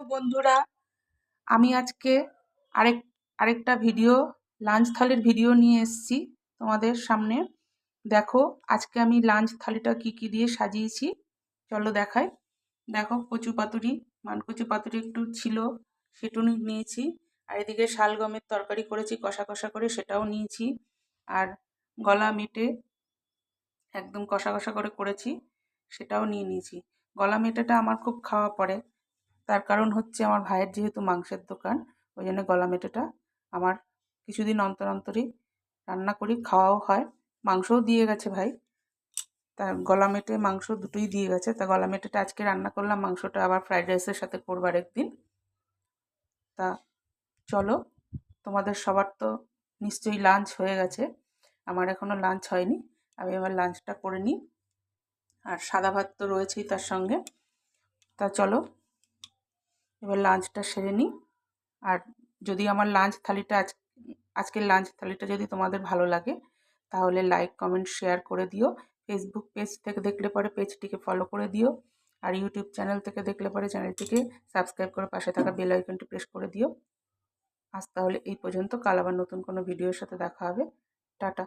বন্ধুরা, আমি আজকে আরেক আরেকটা ভিডিও লাঞ্চ থালির ভিডিও নিয়ে এসেছি তোমাদের সামনে। দেখো আজকে আমি লাঞ্চ থালিটা কি দিয়ে সাজিয়েছি, চলো দেখাই। দেখো কচু পাতুরি, মানকচু পাতুরি একটু ছিল, সেটুকু নিয়েছি। আর এদিকে শালগমের তরকারি করেছি কষা কষা করে, সেটাও নিয়েছি। আর গলা মেটে একদম কষা কষা করে করেছি, সেটাও নিয়ে নিয়েছি। গলা মেটেটা আমার খুব খাওয়া পড়ে, তার কারণ হচ্ছে আমার ভাইয়ের যেহেতু মাংসের দোকান, ওই জন্য গলা মেটেটা আমার কিছুদিন অন্তর অন্তরই রান্না করি, খাওয়াও হয়। মাংসও দিয়ে গেছে ভাই, তা গলা মেটে মাংস দুটোই দিয়ে গেছে। তা গলা মেটেটা আজকে রান্না করলাম, মাংসটা আবার ফ্রাইড রাইসের সাথে করবো আরেকদিন। তা চলো, তোমাদের সবার তো নিশ্চয়ই লাঞ্চ হয়ে গেছে, আমার এখনও লাঞ্চ হয়নি। আমি এবার লাঞ্চটা করে নিই, আর সাদা ভাত তো রয়েছেই তার সঙ্গে। তা চলো এবার লাঞ্চটা সেরে নিই। আর যদি আমার লাঞ্চ থালিটা আজকের লাঞ্চ থালিটা যদি তোমাদের ভালো লাগে, তাহলে লাইক কমেন্ট শেয়ার করে দিও। ফেসবুক পেজ থেকে দেখলে পরে পেজটিকে ফলো করে দিও, আর ইউটিউব চ্যানেল থেকে দেখলে পরে চ্যানেলটিকে সাবস্ক্রাইব করে পাশে থাকা বেল আইকনটি প্রেস করে দিও। আজ তাহলে এই পর্যন্ত, কাল আবার নতুন কোনো ভিডিওর সাথে দেখা হবে। টাটা।